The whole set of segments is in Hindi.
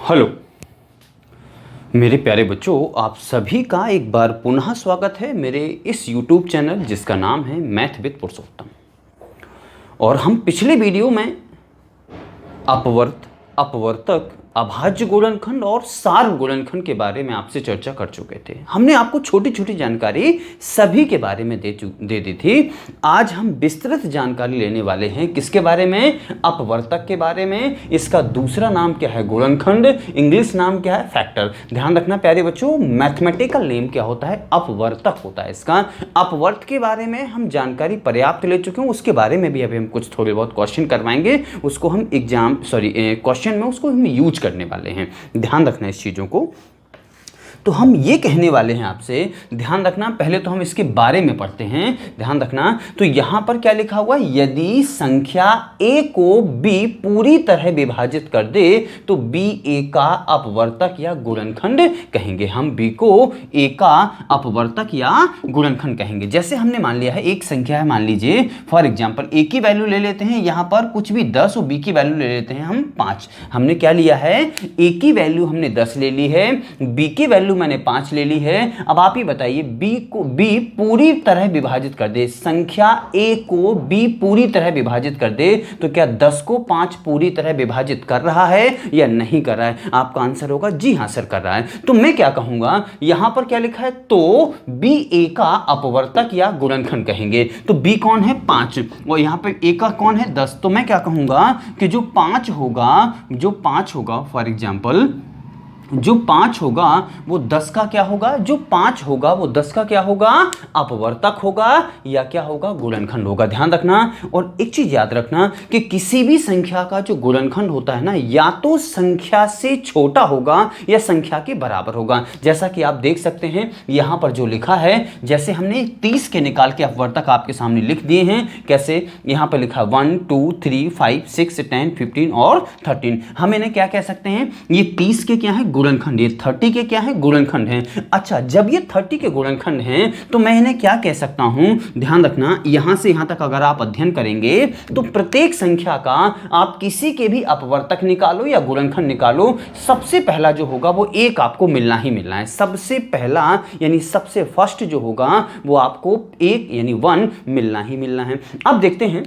हेलो मेरे प्यारे बच्चों, आप सभी का एक बार पुनः स्वागत है मेरे इस YouTube चैनल जिसका नाम है मैथ विद पुरुषोत्तम। और हम पिछले वीडियो में अपवर्त, अपवर्तक, अभाज्य गुणनखंड और सार्व गुणनखंड के बारे में आपसे चर्चा कर चुके थे। हमने आपको छोटी छोटी जानकारी सभी के बारे में दे दी थी। आज हम विस्तृत जानकारी लेने वाले हैं। किसके बारे में? अपवर्तक के बारे में। इसका दूसरा नाम क्या है? गुणनखंड। इंग्लिश नाम क्या है? फैक्टर। ध्यान रखना प्यारे बच्चों, मैथमेटिकल नेम क्या होता है? अपवर्तक होता है इसका। अपवर्त के बारे में हम जानकारी पर्याप्त ले चुके हैं। उसके बारे में भी अभी हम कुछ थोड़े बहुत क्वेश्चन करवाएंगे। उसको हम क्वेश्चन में उसको हम यूज करने वाले हैं। ध्यान रखना इस चीज़ों को। तो हम ये कहने वाले हैं आपसे, ध्यान रखना। पहले तो हम इसके बारे में पढ़ते हैं, ध्यान रखना। तो यहां पर क्या लिखा हुआ है? यदि संख्या a को b पूरी तरह विभाजित कर दे तो b a का अपवर्तक या गुणनखंड कहेंगे। हम b को a का अपवर्तक या गुणनखंड कहेंगे। जैसे हमने मान लिया है एक संख्या है, मान लीजिए फॉर एग्जांपल a की वैल्यू ले लेते हैं, यहां पर कुछ भी 10 और b की वैल्यू ले लेते हैं हम 5। हमने क्या लिया है? a की वैल्यू हमने 10 ले ली है, b की वैल्यू मैंने 5 ले ली है। अब आप ही बताइए, b पूरी तरह विभाजित कर दे, संख्या a को b पूरी तरह विभाजित कर दे तो क्या 10 को 5 पूरी तरह विभाजित कर रहा है या नहीं कर रहा है? आपका आंसर होगा जी हां सर, कर रहा है। तो मैं क्या कहूंगा, यहां पर क्या लिखा है? तो b a का अपवर्तक या गुणनखंड कहेंगे। तो b कौन है? 5, और यहां पे a का कौन है? 10। तो मैं क्या कहूंगा कि जो 5 होगा फॉर एग्जांपल जो 5 होगा वो 10 का क्या होगा? जो 5 होगा वो 10 का क्या होगा? अपवर्तक होगा या क्या होगा? गुणनखंड होगा। ध्यान रखना। और एक चीज याद रखना कि किसी भी संख्या का जो गुणनखंड होता है ना, या तो संख्या से छोटा होगा या संख्या के बराबर होगा। जैसा कि आप देख सकते हैं यहां पर जो लिखा है, जैसे हमने 30 के निकाल के अपवर्तक आपके सामने लिख दिए हैं। कैसे? यहां पर लिखा 1 2 3 5 6 10 15 और 13। हम इन्हें क्या कह सकते हैं? ये 30 के क्या है? गुणनखंड। ये 30 के क्या है? गुणनखंड है। अच्छा, जब ये 30 के गुणनखंड हैं तो मैं इन्हें क्या कह सकता हूं? ध्यान रखना, यहां से यहां तक अगर आप अध्ययन करेंगे तो प्रत्येक संख्या का आप किसी के भी अपवर्तक निकालो या गुणनखंड निकालो, सबसे पहला जो होगा वो एक आपको मिलना ही मिलना है। सबसे पहला यानी सबसे फर्स्ट जो होगा वो आपको एक यानी 1 मिलना ही मिलना है। अब देखते हैं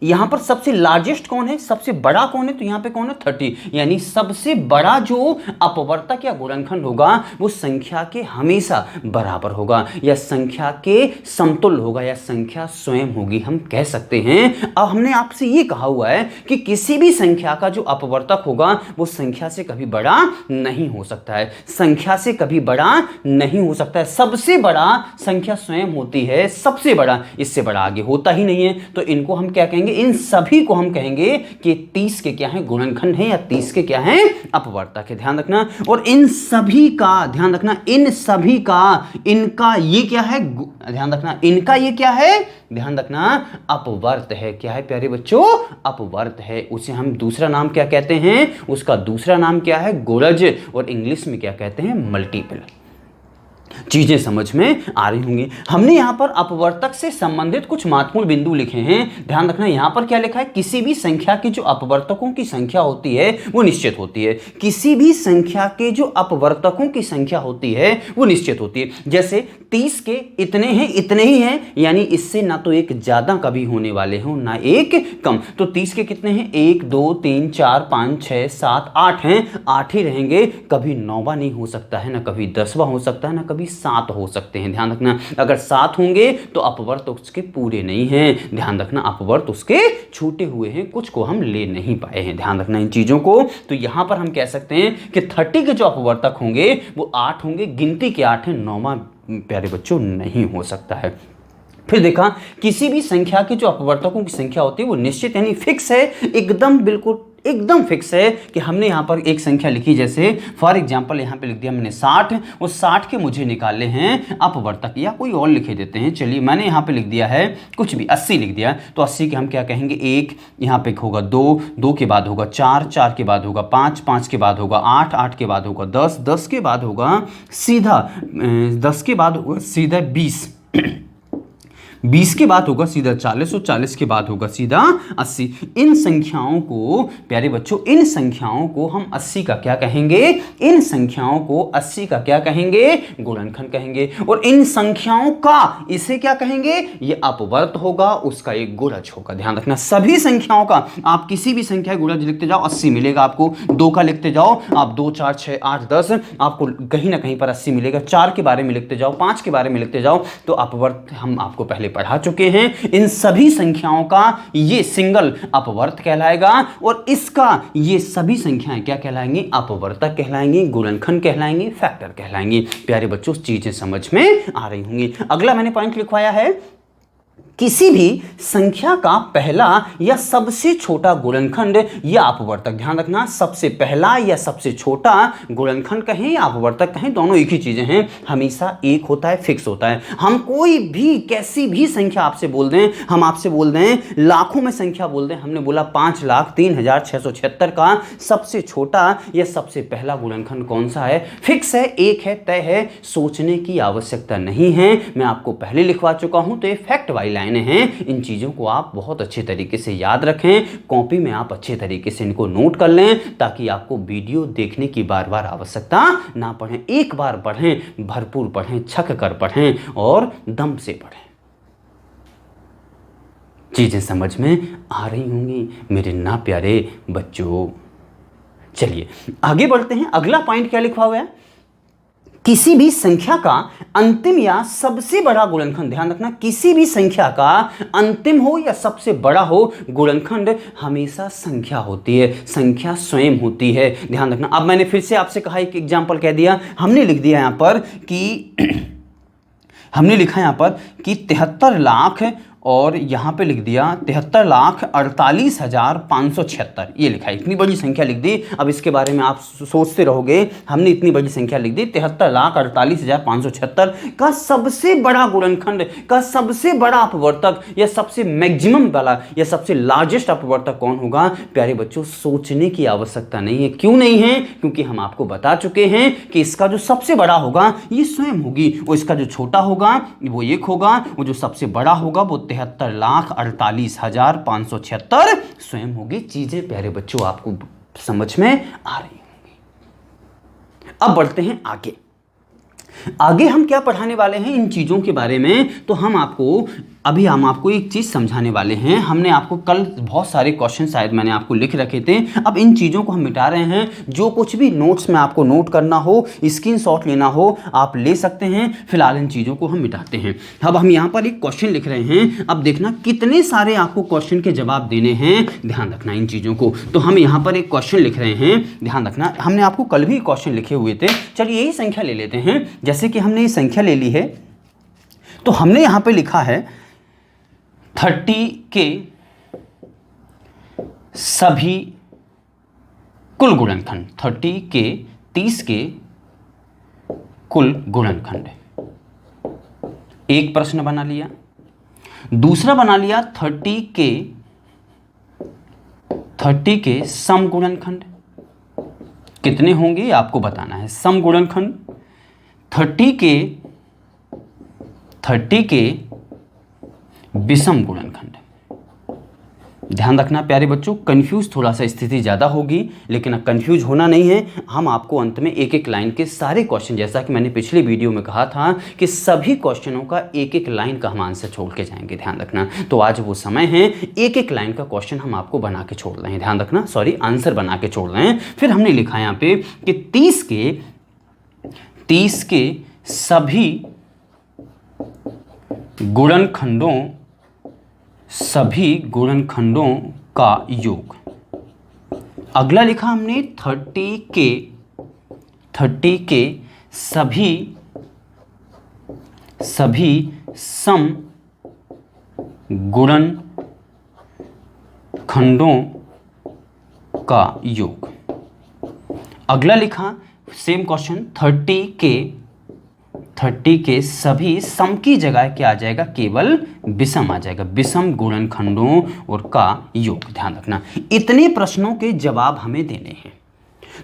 यहां पर सबसे लार्जेस्ट कौन है? सबसे बड़ा कौन है? तो यहां पे कौन है? 30। यानी सबसे बड़ा जो अपवर्तक या गुणनखंड होगा वो संख्या के हमेशा बराबर होगा या संख्या के समतुल्य होगा या संख्या स्वयं होगी, हम कह सकते हैं। अब हमने आपसे ये कहा हुआ है कि किसी भी संख्या का जो अपवर्तक होगा वो संख्या से कभी बड़ा नहीं हो सकता है, संख्या से कभी बड़ा नहीं हो सकता है। सबसे बड़ा संख्या स्वयं होती है, सबसे बड़ा, इससे बड़ा आगे होता ही नहीं है। तो इनको हम क्या कहेंगे? इन सभी को हम कहेंगे कि 30 के क्या है? गुणनखंड है या 30 के क्या है? अपवर्तक है। ध्यान रखना। और इन सभी का ध्यान रखना, इन सभी का इनका ये क्या है? ध्यान रखना, इनका ये क्या है? ध्यान रखना, अपवर्त है। क्या है प्यारे बच्चों? अपवर्त है। उसे हम दूसरा नाम क्या कहते हैं? उसका दूसरा नाम क्या है? गुणज। और इंग्लिश में क्या कहते हैं? मल्टीपल। चीजें समझ में आ रही होंगी। हमने यहां पर अपवर्तक से संबंधित कुछ महत्वपूर्ण बिंदु लिखे हैं। ध्यान रखना, यहां पर क्या लिखा है? किसी भी संख्या की जो अपवर्तकों की संख्या होती है वो निश्चित होती है। किसी भी संख्या के जो अपवर्तकों की संख्या होती है वो निश्चित होती है। जैसे 30 के इतने हैं, इतने ही हैं, यानी इससे ना तो एक ज्यादा कभी होने वाले हो ना एक कम। तो 30 के कितने हैं? 1 2 3 4 5 6 7 8 हैं, 8 ही रहेंगे। कभी 9वां नहीं हो सकता है, ना कभी 10वां हो सकता है, ना कभी 7 हो सकते हैं। ध्यान रखना, अगर 7 होंगे तो अपवर्त उसके पूरे नहीं हैं। ध्यान रखना, अपवर्त उसके छूटे हुए हैं, कुछ को हम ले नहीं पाए हैं। ध्यान रखना इन चीजों को। तो यहां पर हम कह सकते हैं कि 30 के जो अपवर्तक होंगे वो 8 होंगे, गिनती के 8 हैं, 9वां प्यारे बच्चों नहीं हो सकता है। फिर देखा, किसी भी संख्या की जो अपवर्तकों की संख्या होती है वो निश्चित यानी फिक्स है, एकदम बिल्कुल एकदम फिक्स है कि हमने यहाँ पर एक संख्या लिखी, जैसे फॉर एग्जांपल यहाँ पे लिख दिया मैंने 60, वो 60 के मुझे निकालने हैं अपवर्तक, या कोई और लिखे देते हैं। चलिए मैंने यहाँ पे लिख दिया है कुछ भी 80 लिख दिया, तो 80 के हम क्या कहेंगे? 1, यहाँ पे होगा 2, 2 के बाद होगा 4, 4 के बाद होगा 5, 5 के बाद होगा 8, 8 के बाद होगा 10, 10 के बाद होगा सीधा 10 के बाद होगा सीधा 20 20 के बाद होगा सीधा 40 और 40 के बाद होगा सीधा 80। इन संख्याओं को प्यारे बच्चों, इन संख्याओं को हम 80 का क्या कहेंगे? इन संख्याओं को 80 का क्या कहेंगे? गुणनखंड कहेंगे। और इन संख्याओं का इसे क्या कहेंगे? ये अपवर्त होगा, उसका एक गुणज होगा। ध्यान रखना, सभी संख्याओं का आप किसी भी संख्या गुणज लिखते जाओ 80 मिलेगा आपको। 2 का लिखते जाओ आप 2 4 6 8 10, आपको कहीं ना कहीं पर 80 मिलेगा। 4 के बारे में लिखते जाओ, 5 के बारे में लिखते जाओ तो अपवर्त हम आपको पहले पढ़ा चुके हैं। इन सभी संख्याओं का ये सिंगल अपवर्त कहलाएगा और इसका ये सभी संख्याएं क्या कहलाएंगी? अपवर्तक कहलाएंगी, गुणनखंड कहलाएंगी, फैक्टर कहलाएंगी। प्यारे बच्चों, चीजें समझ में आ रही होंगी। अगला मैंने पॉइंट लिखवाया है, किसी भी संख्या का पहला या सबसे छोटा गुणनखंड या अपवर्तक। ध्यान रखना, सबसे पहला या सबसे छोटा गुणनखंड कहें या अपवर्तक कहें, दोनों एक ही चीजें हैं। हमेशा एक होता है, फिक्स होता है। हम कोई भी कैसी भी संख्या आपसे बोल दें, हम आपसे बोल दें लाखों में संख्या बोल दें, हमने बोला 5,03,676 का सबसे छोटा या सबसे पहला गुणनखंड कौन सा है? फिक्स है, एक है, तय है, सोचने की आवश्यकता नहीं है। मैं आपको पहले लिखवा चुका हूं, तो ये फैक्ट वाली लाइनें हैं। इन चीज़ों को आप बहुत अच्छे तरीके से याद रखें, कॉपी में आप अच्छे तरीके से इनको नोट कर लें ताकि आपको वीडियो देखने की बार बार आवश्यकता ना पड़े। एक बार पढ़ें, भरपूर पढ़ें, छक कर पढ़ें और दम से पढ़ें। चीज़ें समझ में आ रही होंगी मेरे ना प्यारे बच्चों। चलिए आगे बढ़ते हैं। अगला पॉइंट क्या लिखा हुआ है? किसी भी संख्या का अंतिम या सबसे बड़ा गुणनखंड। ध्यान रखना, किसी भी संख्या का अंतिम हो या सबसे बड़ा हो गुणनखंड हमेशा संख्या होती है, संख्या स्वयं होती है। ध्यान रखना। अब मैंने फिर से आपसे कहा, एक एग्जांपल कह दिया, हमने लिख दिया यहां पर कि हमने लिखा यहां पर कि 73 लाख और यहाँ पे लिख दिया 73,48,576। ये लिखा है, इतनी बड़ी संख्या लिख दी। अब इसके बारे में आप सोचते रहोगे, हमने इतनी बड़ी संख्या लिख दी 73,48,576 का सबसे बड़ा गुणनखंड का सबसे बड़ा अपवर्तक या सबसे मैक्सिमम वाला या सबसे लार्जेस्ट अपवर्तक कौन होगा? प्यारे बच्चों, सोचने की आवश्यकता नहीं है। क्यों नहीं है? क्योंकि हम आपको बता चुके हैं कि इसका जो सबसे बड़ा होगा ये स्वयं होगी, और इसका जो छोटा होगा वो एक होगा, वो जो सबसे बड़ा होगा वो 73,48,576 स्वयं होगी। चीजें प्यारे बच्चों आपको समझ में आ रही होंगी। अब बढ़ते हैं आगे। आगे हम क्या पढ़ाने वाले हैं इन चीजों के बारे में, तो हम आपको एक चीज समझाने वाले हैं। हमने आपको कल बहुत सारे क्वेश्चन शायद मैंने आपको लिख रखे थे, अब इन चीजों को हम मिटा रहे हैं। जो कुछ भी नोट्स में आपको नोट करना हो, स्क्रीनशॉट लेना हो, आप ले सकते हैं। फिलहाल इन चीजों को हम मिटाते हैं। अब हम यहाँ पर एक क्वेश्चन लिख रहे हैं। अब देखना कितने सारे आपको क्वेश्चन के जवाब देने हैं, ध्यान रखना इन चीजों को। तो हम यहाँ पर एक क्वेश्चन लिख रहे हैं, ध्यान रखना। हमने आपको कल भी क्वेश्चन लिखे हुए थे। चलिए यही संख्या ले लेते हैं। जैसे कि हमने ये संख्या ले ली है, तो हमने यहाँ पे लिखा है 30 के सभी कुल गुणनखंड, 30 के 30 के कुल गुणनखंड। एक प्रश्न बना लिया। दूसरा बना लिया 30 के सम गुणनखंड। कितने होंगे आपको बताना है। सम गुणनखंड 30 के विषम गुणनखंड। ध्यान रखना प्यारे बच्चों, कंफ्यूज थोड़ा सा स्थिति ज़्यादा होगी, लेकिन अब कंफ्यूज होना नहीं है। हम आपको अंत में एक एक लाइन के सारे क्वेश्चन, जैसा कि मैंने पिछले वीडियो में कहा था कि सभी क्वेश्चनों का एक एक लाइन का हम आंसर छोड़ के जाएंगे। ध्यान रखना, तो आज वो समय है, एक एक लाइन का क्वेश्चन हम आपको बना के छोड़ रहे हैं। ध्यान रखना, सॉरी, आंसर बना के छोड़ रहे हैं। फिर हमने लिखा यहाँ पे कि 30 के सभी गुणनखंडों का योग। अगला लिखा हमने 30 के सभी सम गुणनखंडों का योग। अगला लिखा सेम क्वेश्चन 30 के सभी सम की जगह क्या आ जाएगा? केवल विषम आ जाएगा, विषम गुणनखंडों और का योग। ध्यान रखना, इतने प्रश्नों के जवाब हमें देने हैं।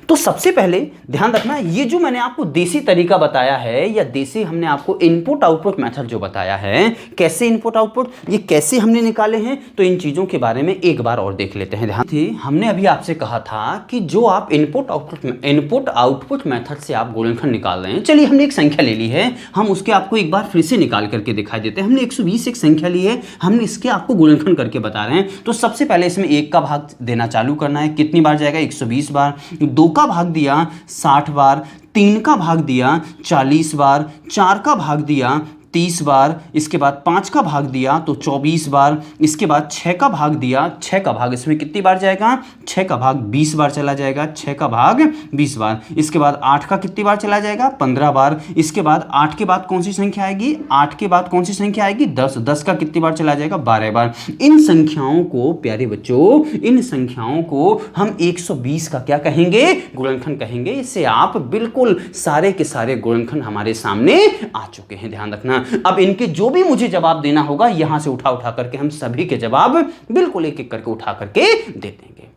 तो सबसे पहले ध्यान रखना, ये जो मैंने आपको देसी तरीका बताया है या देसी हमने आपको इनपुट आउटपुट मेथड जो बताया है, कैसे इनपुट आउटपुट ये कैसे हमने निकाले हैं, तो इन चीजों के बारे में एक बार और देख लेते हैं। ध्यान थी, हमने अभी आपसे कहा था कि जो आप इनपुट आउटपुट मेथड से आप गुणनखंड निकाल रहे हैं, चलिए हमने एक संख्या ले ली है, हम उसके आपको एक बार फिर से निकाल करके दिखाई देते हैं। हमने 120 एक संख्या ली है, हमने इसके आपको गुणनखंड करके बता रहे हैं। तो सबसे पहले इसमें 1 का भाग देना चालू करना है। कितनी बार जाएगा? 120 बार। 2 का भाग दिया 60 बार, 3 का भाग दिया 40 बार, 4 का भाग दिया 30 बार, इसके बाद 5 का भाग दिया तो 24 बार, इसके बाद 6 का भाग दिया, 6 का भाग इसमें कितनी बार जाएगा? 6 का भाग 20 बार चला जाएगा, 6 का भाग 20 बार। इसके बाद 8 का कितनी बार चला जाएगा? 15 बार। इसके बाद 8 के बाद कौन सी संख्या आएगी? 8 के बाद कौन सी संख्या आएगी? 10। 10 का कितनी बार चला जाएगा? 12 बार। इन संख्याओं को प्यारे बच्चों, इन संख्याओं को हम 120 का क्या कहेंगे? गुणनखंड कहेंगे। इससे आप बिल्कुल सारे के सारे गुणनखंड हमारे सामने आ चुके हैं। ध्यान रखना, अब इनके जो भी मुझे जवाब देना होगा यहां से उठा उठा करके हम सभी के जवाब बिल्कुल एक एक करके उठा करके दे देंगे।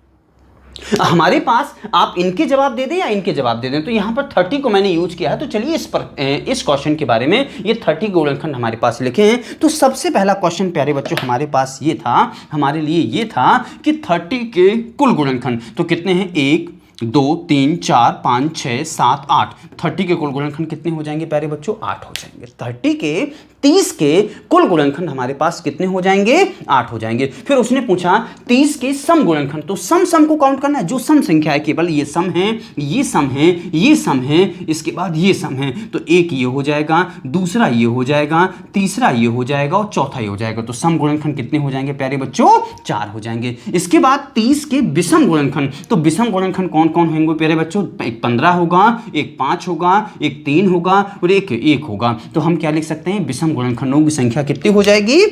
हमारे पास आप इनके जवाब दे दें या इनके जवाब दे दें। तो यहां पर 30 को मैंने यूज किया है, तो चलिए इस क्वेश्चन के बारे में, ये 30 गुणनखंड हमारे पास लिखे हैं। तो सबसे पहला क्वेश्चन प्यारे बच्चों हमारे पास ये था, हमारे लिए ये था कि 30 के कुल गुणनखंड तो कितने हैं? 1 2 3 4 5 6 7 8। 30 के कुल गुणनखंड कितने हो जाएंगे प्यारे बच्चों? 8 हो जाएंगे। 30 के 30 के कुल गुणनखंड हमारे पास कितने हो जाएंगे? 8 हो जाएंगे। फिर उसने पूछा 30 के सम गुणनखंड, तो सम को काउंट करना है। जो सम संख्या है केवल ये सम है, ये सम है, ये सम है, इसके बाद ये सम है। तो एक ये हो जाएगा, दूसरा ये हो जाएगा, तीसरा ये हो जाएगा और चौथा ये हो जाएगा। तो सम गुणनखंड कितने हो जाएंगे प्यारे बच्चों? 4 हो जाएंगे। इसके बाद 30 के विषम गुणनखंड, तो विषम गुणनखंड कौन कौन होंगे प्यारे बच्चों? एक 15 होगा, एक 5 होगा, एक 3 होगा और एक 1 होगा। तो हम क्या लिख सकते हैं? विषम गुणनखंडों की संख्या कितनी हो जाएगी?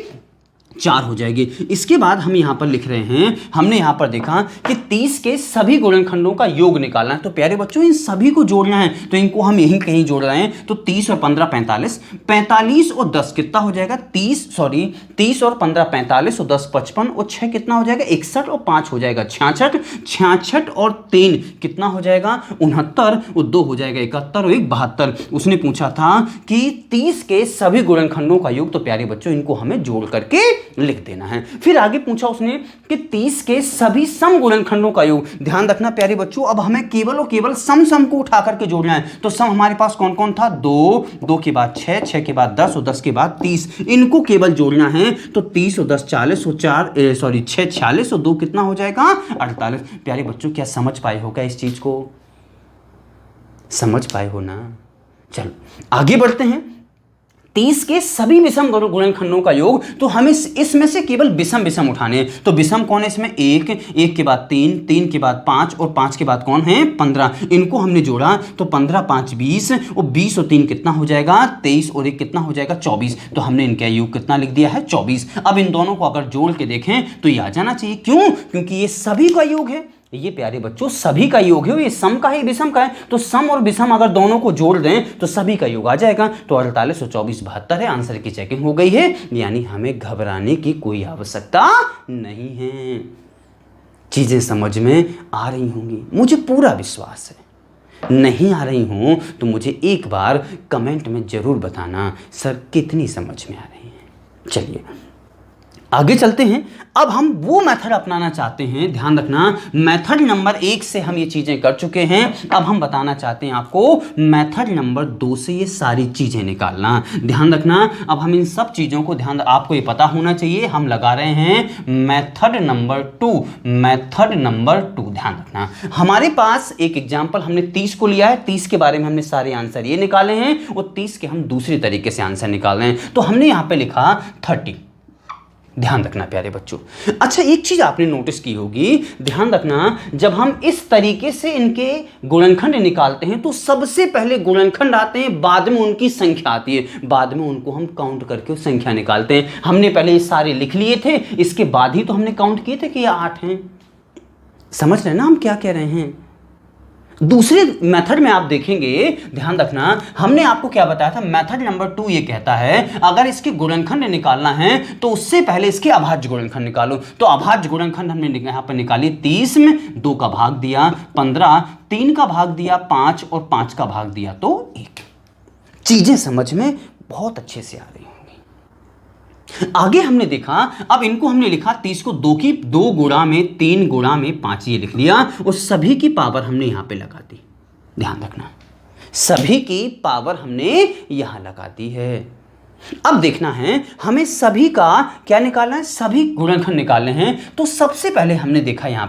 4 हो जाएगी। इसके बाद हम यहां पर लिख रहे हैं, हमने यहां पर देखा कि 30 के सभी गुणनखंडों का योग निकालना है। तो प्यारे बच्चों इन सभी को जोड़ना है, तो इनको हम यहीं कहीं जोड़ रहे हैं। तो 30 और 15 45, 45 और 10 कितना हो जाएगा? 30 और 15 45 और 10 55 और 6 कितना हो जाएगा? 61 और 5 हो जाएगा 66, 66 और 3 कितना हो जाएगा? 69 और 2 हो जाएगा 71 और 1 72। उसने पूछा था कि 30 के सभी गुणनखंडों का योग, तो प्यारे बच्चों इनको हमें जोड़ करके लिख देना है। फिर आगे पूछा उसने कि 30 के सभी सम गुणनखंडों का योग। ध्यान रखना प्यारे बच्चों, अब हमें केवल और केवल सम को उठा करके जोड़ना है। तो सम हमारे पास कौन कौन था? 2 के बाद 6, 6 के बाद 10 और 10 के बाद 30, इनको केवल जोड़ना है। तो 30 और 10 40 और 6 46 और 2 कितना हो जाएगा? 48। प्यारे बच्चों क्या समझ पाए हो? क्या इस चीज को समझ पाए हो ना? चलो आगे बढ़ते हैं। 30 के सभी विषम गुणनखंडों का योग, तो हमें इसमें से केवल विषम उठाने हैं। तो विषम कौन है इसमें? 1 के बाद 3 के बाद 5 और 5 के बाद कौन है? 15। इनको हमने जोड़ा तो 15 5 20 और 20 और 3 कितना हो जाएगा? 23 और 1 कितना हो जाएगा? 24। तो हमने इनका योग कितना लिख दिया है? 24। अब इन दोनों को अगर जोड़ के देखें तो ये आ जाना चाहिए। क्यों? क्योंकि ये सभी का योग है। ये प्यारे बच्चों सभी का योग है, ये सम का है विषम का है। तो सम और विषम अगर दोनों को जोड़ दें तो सभी का योग आ जाएगा। तो 48 और 24 72 है। आंसर की चेकिंग हो गई है, यानी हमें घबराने की कोई आवश्यकता नहीं है। चीजें समझ में आ रही होंगी, मुझे पूरा विश्वास है। नहीं आ रही हूं तो मुझे एक बार कमेंट में जरूर बताना सर कितनी समझ में आ रही है। चलिए आगे चलते हैं। अब हम वो मेथड अपनाना चाहते हैं। ध्यान रखना, मेथड नंबर 1 से हम ये चीजें कर चुके हैं। अब हम बताना चाहते हैं आपको मेथड नंबर 2 से ये सारी चीजें निकालना। ध्यान रखना, अब हम इन सब चीजों को आपको ये पता होना चाहिए। हम लगा रहे हैं मेथड नंबर 2, मेथड नंबर 2। ध्यान रखना, हमारे पास एक एग्जाम्पल हमने 30 को लिया है। 30 के बारे में हमने सारे आंसर ये निकाले हैं और 30 के हम दूसरी तरीके से आंसर निकाल रहे हैं। तो हमने यहां पर लिखा 30। ध्यान रखना प्यारे बच्चों, अच्छा एक चीज आपने नोटिस की होगी, ध्यान रखना, जब हम इस तरीके से इनके गुणनखंड निकालते हैं तो सबसे पहले गुणनखंड आते हैं, बाद में उनकी संख्या आती है, बाद में उनको हम काउंट करके उस संख्या निकालते हैं। हमने पहले ये सारे लिख लिए थे, इसके बाद ही तो हमने काउंट किए थे कि ये 8 हैं। समझ रहे हैं ना हम क्या कह रहे हैं? दूसरे मेथड में आप देखेंगे, ध्यान रखना, हमने आपको क्या बताया था, मेथड नंबर 2 ये कहता है अगर इसके गुणनखंड निकालना है तो उससे पहले इसके अभाज्य गुणनखंड निकालो। तो अभाज्य गुणनखंड हमने यहां पर निकाली, 30 में 2 का भाग दिया 15, 3 का भाग दिया 5 और 5 का भाग दिया तो 1। चीजें समझ में बहुत अच्छे से आ रही होंगी। आगे हमने देखा, अब इनको हमने लिखा 30 को 2 गुणा में 3 गुणा में 5 ये लिख लिया और सभी की पावर हमने यहां पे लगा दी। ध्यान रखना, सभी की पावर हमने यहां लगा दी है। अब देखना है हमें सभी का क्या निकालना है, सभी गुणनखंड निकालने हैं। तो सबसे पहले हमने देखा यहां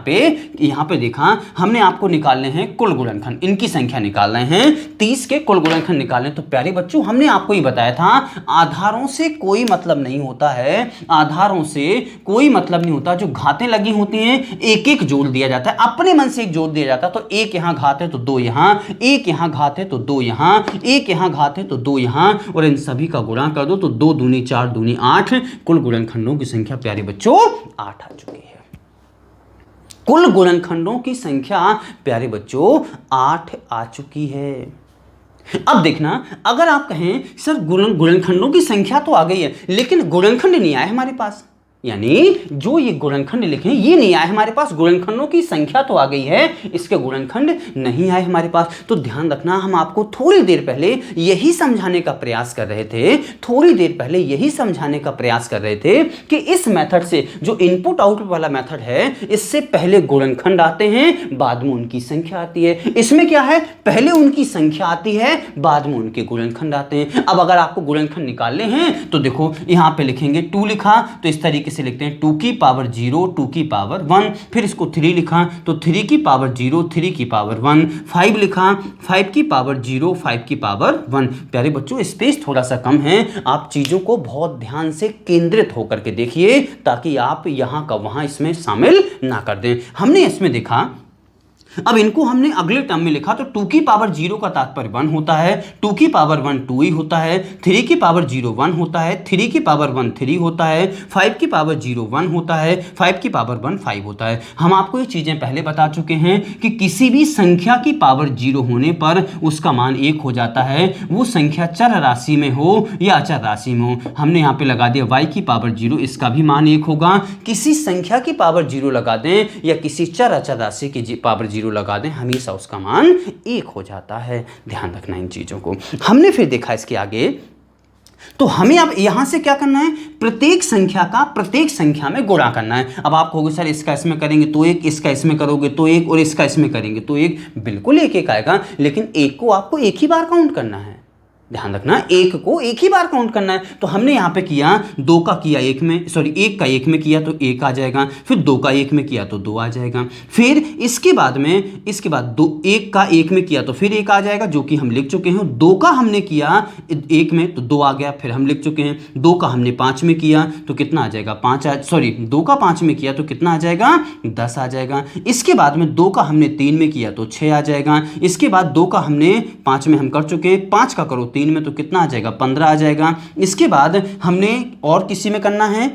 पे देखा हमने आपको निकालने हैं कुल गुणनखंड, इनकी संख्या निकालने हैं, 30 के कुल गुणनखंड निकालने। तो प्यारे बच्चों हमने आपको ये बताया था आधारों से कोई मतलब नहीं होता है, आधारों से कोई मतलब नहीं होता। जो घातें लगी होती हैं एक एक जोड़ दिया जाता है, अपने मन से एक जोड़ दिया जाता है। तो एक यहां घात है तो 2 यहां, एक यहां घात है तो 2 यहां, एक यहां घात है तो 2 यहां, और इन सभी का गुणा कर दो तो 2 दूनी 4 दूनी 8। कुल गुणनखंडों की संख्या प्यारे बच्चों 8 आ चुकी है। कुल गुणनखंडों की संख्या प्यारे बच्चों 8 आ चुकी है। अब देखना, अगर आप कहें सर गुणनखंडों की संख्या तो आ गई है लेकिन गुणनखंड नहीं आए हमारे पास, यानी जो ये गुणनखंड लिखे हैं ये नहीं आए हमारे पास, गुणनखंडों की संख्या तो आ गई है, इसके गुणनखंड नहीं आए हमारे पास। तो ध्यान रखना, हम आपको थोड़ी देर पहले यही समझाने का प्रयास कर रहे थे, थोड़ी देर पहले यही समझाने का प्रयास कर रहे थे कि इस मेथड से, जो इनपुट आउटपुट वाला मेथड है, इससे पहले गुणनखंड आते हैं बाद में उनकी संख्या आती है। इसमें क्या है, पहले उनकी संख्या आती है बाद में उनके गुणनखंड आते हैं। अब अगर आपको गुणनखंड निकालने हैं तो देखो यहां पे लिखेंगे 2 लिखा तो इस तरीके से लिखते हैं 2 की पावर 0, 2 की पावर 1, फिर इसको 3 लिखा तो 3 की पावर 0, 3 की पावर 1, 5 लिखा 5 की पावर 0, 5 की पावर 1। प्यारे बच्चों स्पेस थोड़ा सा कम है, आप चीजों को बहुत ध्यान से केंद्रित होकर के देखिए ताकि आप यहां का वहां इसमें शामिल ना कर दें। हमने इसमें देखा, अब इनको हमने अगले टर्म में लिखा तो 2 की पावर 0 का तात्पर्य 1 होता है, 2 की पावर 1 2 ही होता है, 3 की पावर 0 1 होता है, 3 की पावर 1 3 होता है, 5 की पावर 0 1 होता है, 5 की पावर 1 5 होता है। हम आपको ये चीजें पहले बता चुके हैं कि किसी भी संख्या की पावर 0 होने पर उसका मान 1 हो जाता है, वो संख्या चर राशि में हो या अचर राशि में हो। हमने यहाँ पे लगा दिया y की पावर 0, इसका भी मान 1 होगा। किसी संख्या की पावर 0 लगा दें या किसी चर अचर राशि की पावर 0 लगा दें, हमेशा उसका मान 1 हो जाता है। ध्यान रखना इन चीजों को। हमने फिर देखा इसके आगे, तो हमें अब यहां से क्या करना है, प्रत्येक संख्या का प्रत्येक संख्या में गुणा करना है। अब आप कहोगे सर इसका इसमें करेंगे तो 1, इसका इसमें करोगे तो 1 और इसका इसमें करेंगे तो 1, बिल्कुल 1 आएगा, लेकिन 1 को आपको एक ही बार काउंट करना है। ध्यान रखना, 1 को एक ही बार काउंट करना है। तो हमने यहां पे किया 2 का किया 1 में, सॉरी 1 का 1 में किया तो 1 आ जाएगा, फिर 2 का 1 में किया तो 2 आ जाएगा, फिर इसके बाद 1 का 1 में किया तो फिर 1 आ जाएगा जो कि हम लिख चुके हैं। 2 का हमने किया 1 में तो 2 आ गया, फिर हम लिख चुके हैं। 2 का हमने 5 में किया तो कितना आ जाएगा, 2 का 5 में किया तो कितना आ जाएगा, 10 आ जाएगा। इसके बाद में 2 का हमने 3 में किया तो 6 आ जाएगा। इसके बाद 2 का हमने 5 में हम कर चुके, 5 का करो 3 में तो कितना आ जाएगा, 15 आ जाएगा। इसके बाद हमने और किसी में करना है,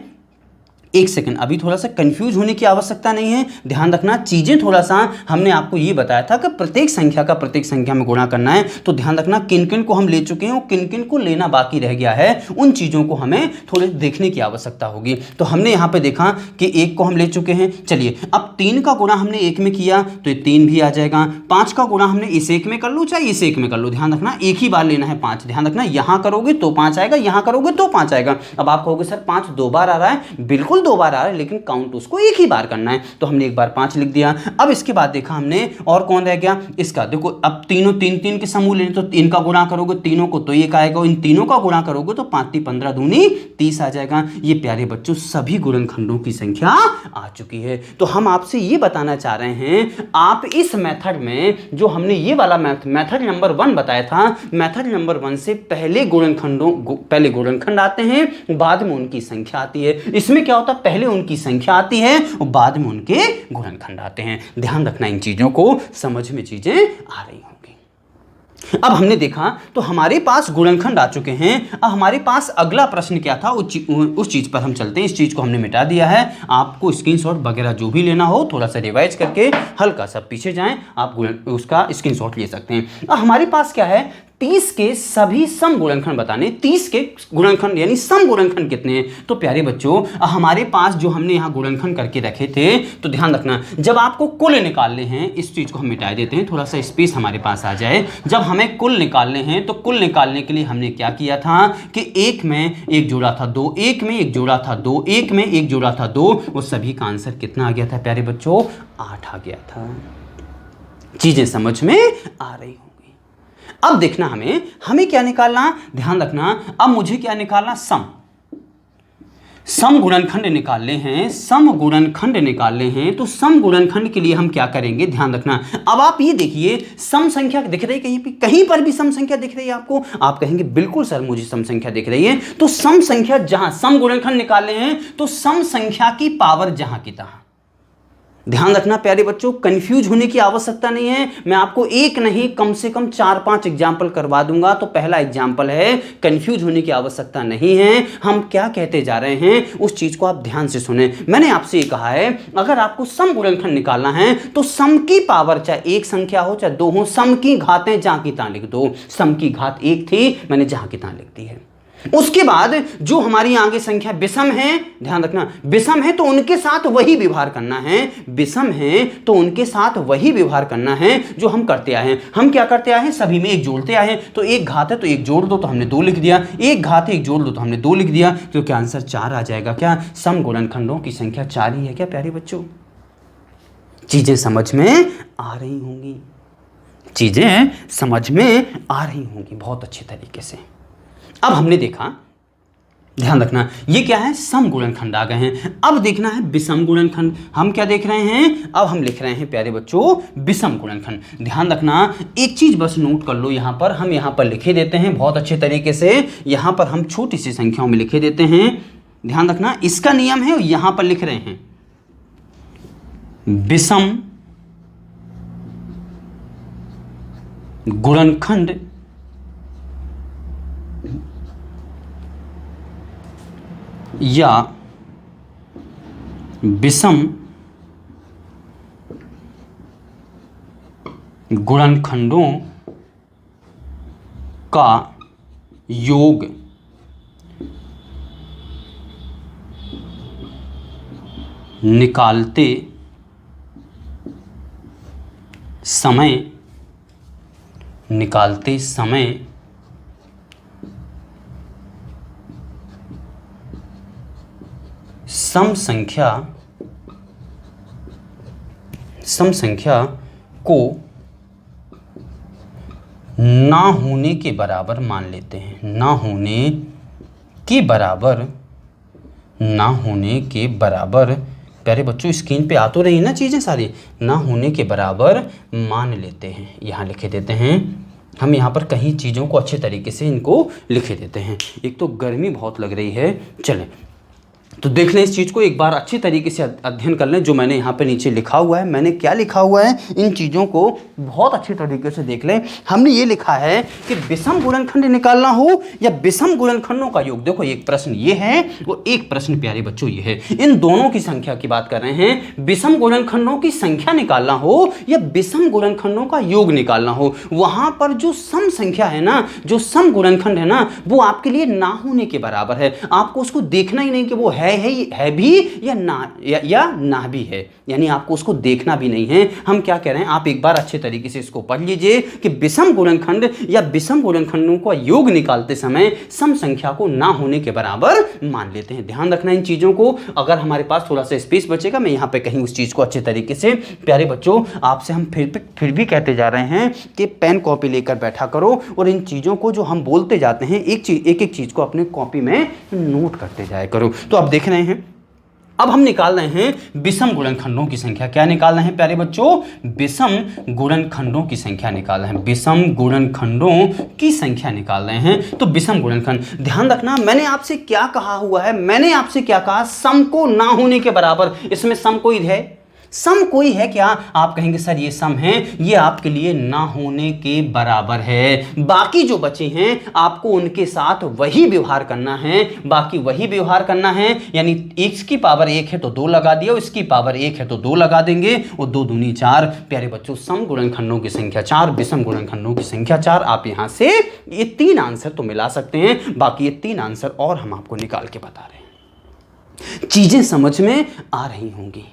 एक सेकंड, अभी थोड़ा सा कंफ्यूज होने की आवश्यकता नहीं है। ध्यान रखना, चीजें थोड़ा सा हमने आपको ये बताया था कि प्रत्येक संख्या का प्रत्येक संख्या में गुणा करना है। तो ध्यान रखना, किन किन को हम ले चुके हैं और किन किन को लेना बाकी रह गया है, उन चीजों को हमें थोड़े देखने की आवश्यकता होगी। तो हमने यहाँ पे देखा कि 1 को हम ले चुके हैं। चलिए, अब 3 का गुणा हमने 1 में किया तो 3 भी आ जाएगा। 5 का गुणा हमने इस 1 में कर लो चाहे इस 1 में कर लो, ध्यान रखना एक ही बार लेना है 5। ध्यान रखना, यहां करोगे तो 5 आएगा, यहां करोगे तो 5 आएगा। अब आप कहोगे सर 5 2 बार आ रहा है, बिल्कुल 2 बार आ रहा है, लेकिन काउंट उसको एक ही बार करना है। तो हमने एक बार 5 लिख दिया। अब इसके बाद देखा हमने और कौन रह गया, इसका देखो, अब तीनों 3 के समूह लें तो इनका गुणा करोगे तीनों को तो 1 आएगा, इन तीनों का गुणा करोगे तो 5 × 15 दूनी 30 आ जाएगा। ये प्यारे बच्चों सभी गुणनखंडों की संख्या आ चुकी है। तो हम आपसे ये बताना चाह रहे हैं, आप इस मेथड में जो हमने ये वाला मेथड नंबर 1 बताया था, मेथड नंबर 1 से पहले गुणनखंड आते हैं, बाद में उनकी संख्या आती है। इसमें क्या होता है, पहले उनकी संख्या आती है और बाद में उनके गुणनखंड आते हैं। ध्यान रखना, इन चीजों को समझ में चीजें आ रही होंगी। अब हमने देखा तो हमारे पास गुणनखंड आ चुके हैं। अब हमारे पास अगला प्रश्न क्या था, उस चीज पर हम चलते हैं। इस चीज को हमने मिटा दिया है। आपको स्क्रीनशॉट वगैरह जो भी लेना हो थोड़ा सा रिवाइज करके हल्का सा पीछे जाएं, आप उसका स्क्रीनशॉट ले सकते हैं। अब हमारे पास क्या है, 30 के सभी सम गुणनखंड बताने। 30 के गुणनखंड यानी सम गुणनखंड कितने हैं। तो प्यारे बच्चों हमारे पास जो हमने यहाँ गुणनखंड करके रखे थे, तो ध्यान रखना जब आपको कुल निकालने हैं, इस चीज को हम मिटा देते हैं, थोड़ा सा स्पेस हमारे पास आ जाए। जब हमें कुल निकालने हैं तो कुल निकालने के लिए हमने क्या किया था कि एक में एक जोड़ा था 2, एक में एक जोड़ा था 2, एक में एक जोड़ा था 2, वो सभी का आंसर कितना आ गया था प्यारे बच्चों, 8 आ गया था। चीजें समझ में आ रही होंगी। अब देखना हमें क्या निकालना, ध्यान रखना। अब मुझे क्या निकालना, सम गुणनखंड निकालने हैं। सम गुणनखंड निकालने हैं तो सम गुणनखंड के लिए हम क्या करेंगे, ध्यान रखना। अब आप ये देखिए सम संख्या दिख रही है कहीं पर भी सम संख्या दिख रही है आपको, आप कहेंगे बिल्कुल सर मुझे सम संख्या दिख रही है। तो सम संख्या जहां सम गुणनखंड निकालने हैं तो सम संख्या की पावर जहां की तहां। ध्यान रखना प्यारे बच्चों, कंफ्यूज होने की आवश्यकता नहीं है। मैं आपको एक नहीं कम से कम 4-5 एग्जाम्पल करवा दूंगा। तो पहला एग्जाम्पल है, कंफ्यूज होने की आवश्यकता नहीं है। हम क्या कहते जा रहे हैं उस चीज को आप ध्यान से सुने। मैंने आपसे ये कहा है अगर आपको सम गुणनखंड निकालना है तो सम की पावर चाहे एक संख्या हो चाहे 2 हो, सम की घातें जहां की तहां लिख दो। सम की घात 1 थी, मैंने जहां की तहां लिख दी है। उसके बाद जो हमारी आगे संख्या विषम है, ध्यान रखना विषम है तो उनके साथ वही व्यवहार करना है। विषम है तो उनके साथ वही व्यवहार करना है जो हम करते आए हैं। हम क्या करते आए हैं, सभी में एक जोड़ते आए हैं। तो एक घात है तो एक जोड़ दो तो हमने 2 लिख दिया, एक घात है एक जोड़ दो तो हमने 2 लिख दिया। तो क्या आंसर 4 आ जाएगा। क्या सम गुणनखंडों की संख्या 4 ही है क्या प्यारे बच्चों। चीजें समझ में आ रही होंगी, चीजें समझ में आ रही होंगी बहुत अच्छे तरीके से। अब हमने देखा, ध्यान रखना ये क्या है, सम गुणनखंड आ गए हैं। अब देखना है विषम गुणनखंड। हम क्या देख रहे हैं, अब हम लिख रहे हैं प्यारे बच्चों विषम गुणनखंड। ध्यान रखना एक चीज बस नोट कर लो, यहां पर हम यहां पर लिखे देते हैं बहुत अच्छे तरीके से। यहां पर हम छोटी सी संख्याओं में लिखे देते हैं। ध्यान रखना इसका नियम है, यहां पर लिख रहे हैं विषम गुणनखंड या विषम गुणनखंडों का योग निकालते समय सम संख्या को ना होने के बराबर मान लेते हैं। ना होने के बराबर प्यारे बच्चों स्क्रीन पे आ तो रही ना चीजें सारी, ना होने के बराबर मान लेते हैं। यहां लिखे देते हैं हम, यहाँ पर कहीं चीज़ों को अच्छे तरीके से इनको लिखे देते हैं। एक तो गर्मी बहुत लग रही है, चलें तो देख लें इस चीज़ को एक बार अच्छी तरीके से अध्ययन कर लें। जो मैंने यहाँ पे नीचे लिखा हुआ है, मैंने क्या लिखा हुआ है, इन चीज़ों को बहुत अच्छी तरीके से देख लें। हमने ये लिखा है कि विषम गुणनखंड निकालना हो या विषम गुणनखंडों का योग। देखो एक प्रश्न ये है वो एक प्रश्न प्यारे बच्चों ये है, इन दोनों की संख्या की बात कर रहे हैं। विषम गुणनखंडों की संख्या निकालना हो या विषम गुणनखंडों का योग निकालना हो, वहां पर जो सम संख्या है ना, जो सम गुणनखंड है ना, वो आपके लिए ना होने के बराबर है। आपको उसको देखना ही नहीं कि वो है भी या ना भी है, यानी आपको उसको देखना भी नहीं है। हम क्या कह रहे हैं, आप एक बार अच्छे तरीके से इसको पढ़ लीजिए कि विषम गुणनखंड या विषम गुणनखंडों का योग निकालते समय सम संख्या को ना होने के बराबर मान लेते हैं। ध्यान रखना इन चीजों को। अगर हमारे पास थोड़ा सा स्पेस बचेगा, मैं यहाँ पे कहीं उस चीज को अच्छे तरीके से, प्यारे बच्चों आपसे हम फिर भी कहते जा रहे हैं कि पेन कॉपी लेकर बैठा करो और इन चीजों को जो हम बोलते जाते हैं एक एक चीज को अपने कॉपी में नोट करते जाया करो। तो आप देख रहे हैं अब हम निकाल रहे हैं विषम गुणनखंडों की संख्या। क्या निकाल रहे हैं प्यारे बच्चों, विषम गुणनखंडों की संख्या निकाल रहे हैं। विषम गुणनखंडों की संख्या निकाल रहे हैं। तो विषम गुणनखंड, ध्यान रखना मैंने आपसे क्या कहा हुआ है, मैंने आपसे क्या कहा, सम को ना होने के बराबर। इसमें सम कोई है, सम कोई है क्या? आप कहेंगे सर ये सम है, ये आपके लिए ना होने के बराबर है। बाकी जो बचे हैं आपको उनके साथ वही व्यवहार करना है, बाकी वही व्यवहार करना है। यानी x की पावर 1 है तो 2 लगा दिया, इसकी पावर 1 है तो 2 लगा देंगे, और 2 दूनी 4। प्यारे बच्चों, सम गुणनखंडों की संख्या 4, विषम गुणनखंडों की संख्या 4। आप यहां से ये 3 आंसर तो मिला सकते हैं, बाकी ये 3 आंसर और हम आपको निकाल के बता रहे हैं। चीजें समझ में आ रही होंगी।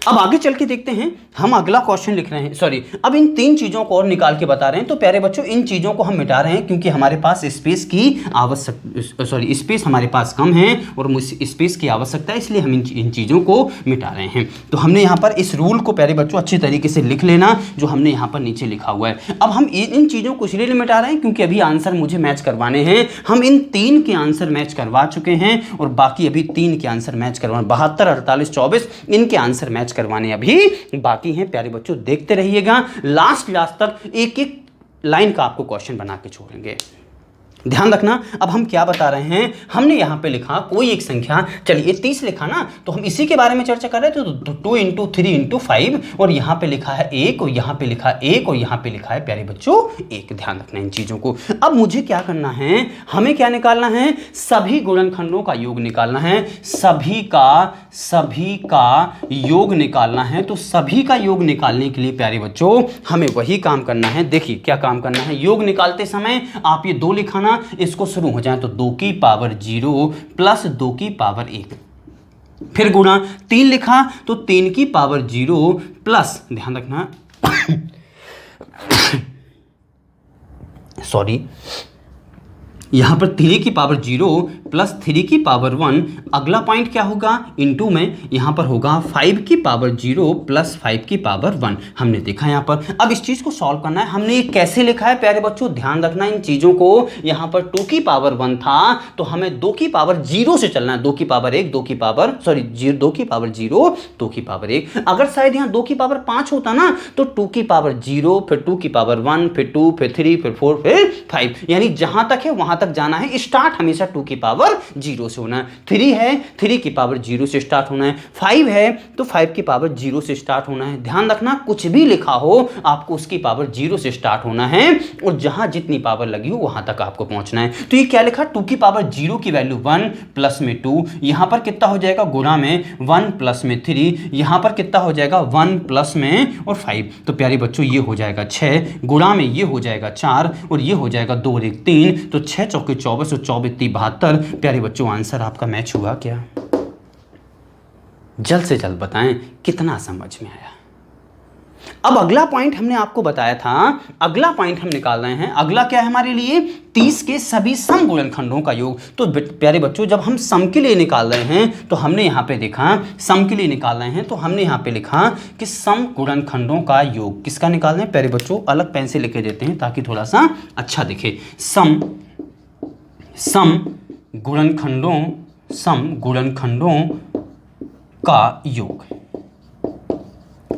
अब आगे चल के देखते हैं, हम अगला क्वेश्चन लिख रहे हैं, सॉरी अब इन 3 चीजों को और निकाल के बता रहे हैं। तो प्यारे बच्चों, इन चीजों को हम मिटा रहे हैं क्योंकि हमारे पास स्पेस की स्पेस हमारे पास कम है और स्पेस की आवश्यकता है, इसलिए हम इन चीजों को मिटा रहे हैं। तो हमने यहाँ पर इस रूल को प्यारे बच्चों अच्छी तरीके से लिख लेना, जो हमने यहाँ पर नीचे लिखा हुआ है। अब हम इन चीजों को इसलिए मिटा रहे हैं क्योंकि अभी आंसर मुझे मैच करवाने हैं। हम इन 3 के आंसर मैच करवा चुके हैं और बाकी अभी 3 के आंसर मैच करवाने, 72, 48, 24 इनके आंसर मैच करवाने अभी बाकी हैं। प्यारे बच्चों, देखते रहिएगा लास्ट तक, एक एक लाइन का आपको क्वेश्चन बना के छोड़ेंगे। ध्यान रखना। अब हम क्या बता रहे हैं, हमने यहां पे लिखा कोई एक संख्या, चलिए 30 लिखा ना, तो हम इसी के बारे में चर्चा कर रहे थे। तो 2 × 3 × 5 और यहां पे लिखा है 1 और यहां पे लिखा 1 और यहां पे लिखा है प्यारे बच्चों 1। ध्यान रखना इन चीजों को। अब मुझे क्या करना है, हमें क्या निकालना है, सभी गुणनखंडों का योग निकालना है, सभी का योग निकालना है। तो सभी का योग निकालने के लिए प्यारे बच्चों हमें वही काम करना है। देखिए क्या काम करना है, योग निकालते समय आप ये 2 लिखाना, इसको शुरू हो जाए तो 2 की पावर 0 प्लस 2 की पावर 1, फिर गुणा 3 लिखा तो 3 की पावर 0 प्लस, ध्यान रखना सॉरी, यहां पर 3 की पावर 0 प्लस 3 की पावर 1। अगला पॉइंट क्या होगा, इनटू में यहां पर होगा 5 की पावर 0 प्लस 5 की पावर 1। हमने देखा यहां पर। अब इस चीज को सॉल्व करना है। हमने ये कैसे लिखा है प्यारे बच्चों, ध्यान रखना इन चीजों को। यहां पर 2 की पावर 1 था तो हमें 2 की पावर 0 से चलना है। 2 की पावर 1, 2 की पावर 0, 2 की पावर 1। अगर शायद यहां 2 की पावर 5 होता ना तो 2 की पावर 0, फिर 2 की पावर 1, फिर 2, फिर 3, फिर 4, फिर 5। यानी जहां तक है वहां तक जाना है। स्टार्ट हमेशा 2 की पावर 0 से होना है। 3 है, 3 की पावर 0 से स्टार्ट होना है। 5 है तो 5 की पावर 0 से स्टार्ट होना है। ध्यान रखना, कुछ भी लिखा हो आपको उसकी पावर 0 से स्टार्ट होना है और जहां जितनी पावर लगी हो वहां तक आपको पहुंचना है। तो ये क्या लिखा, 2 की पावर 0 की वैल्यू 1 प्लस में 2, यहां पर कितना हो जाएगा, गुणा में 1 प्लस में 3, यहां पर कितना हो जाएगा 1 प्लस में और 5। तो प्यारे बच्चों ये हो जाएगा 6, गुणा में ये हो जाएगा 4 और ये हो जाएगा 2 और 1 3। तो 6 चौके 24 और 24 72। प्यारे बच्चों आंसर आपका मैच हुआ क्या? जल्द से जल्द बताएं कितना समझ में आया। अब अगला पॉइंट हमने आपको बताया था, अगला पॉइंट हम निकाल रहे हैं। अगला क्या है हमारे लिए, 30 के सभी सम गुणनखंडों का योग। तो प्यारे बच्चों जब हम सम के लिए निकाल रहे हैं तो हमने यहां पे देखा, सम के लिए निकाल रहे हैं तो हमने यहां पे लिखा कि सम गुणनखंडों का योग किसका निकाल रहे हैं। प्यारे बच्चों अलग पेन से लिख देते हैं ताकि थोड़ा सा अच्छा दिखे। सम गुणनखंडों का योग,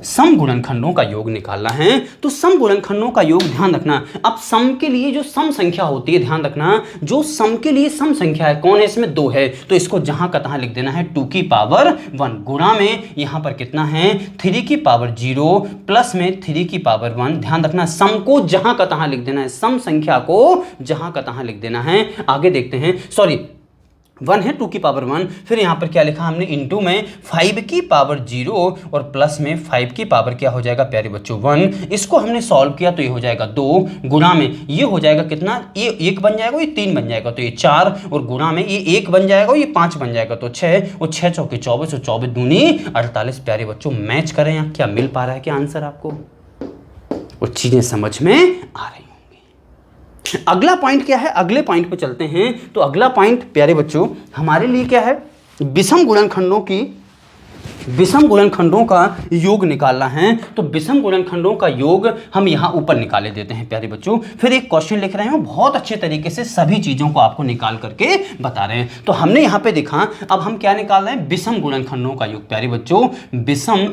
सम गुणनखंडों का योग निकालना है। तो सम गुणनखंडों का योग, ध्यान रखना, अब सम के लिए जो सम संख्या होती है, ध्यान रखना, जो सम के लिए सम संख्या है कौन है, इसमें 2 है तो इसको जहां का तहां लिख देना है 2 की पावर 1, गुणा में यहां पर कितना है 3 की पावर 0 प्लस में 3 की पावर 1। ध्यान रखना, सम को जहां का तहां लिख देना है, सम संख्या को जहां का तहां लिख देना है। आगे देखते हैं, सॉरी 1 है 2 की पावर 1, फिर यहां पर क्या लिखा हमने, इनटू में 5 की पावर 0 और प्लस में 5 की पावर क्या हो जाएगा प्यारे बच्चों 1। इसको हमने सॉल्व किया तो ये हो जाएगा 2, गुणा में ये हो जाएगा कितना, ये 1 बन जाएगा, ये 3 बन जाएगा तो ये 4 और गुणा में ये 1 बन जाएगा, ये 5 बन जाएगा तो 6 और 6 चौके 24 और 24 दूनी 48। प्यारे बच्चों मैच करें, यहाँ क्या मिल पा रहा है क्या आंसर आपको, और चीजें समझ में आ रही। अगला पॉइंट क्या है, अगले पॉइंट पे चलते हैं। तो अगला पॉइंट प्यारे बच्चों हमारे लिए क्या है, विषम गुणनखंडों का योग निकालना है। तो विषम गुणनखंडों का योग हम यहां ऊपर निकाले देते हैं प्यारे बच्चों। फिर एक क्वेश्चन लिख रहे हैं, बहुत अच्छे तरीके से सभी चीजों को आपको निकाल करके बता रहे हैं। तो हमने यहां पे देखा, अब हम क्या निकाल रहे हैं, विषम गुणनखंडों का योग। प्यारे बच्चों विषम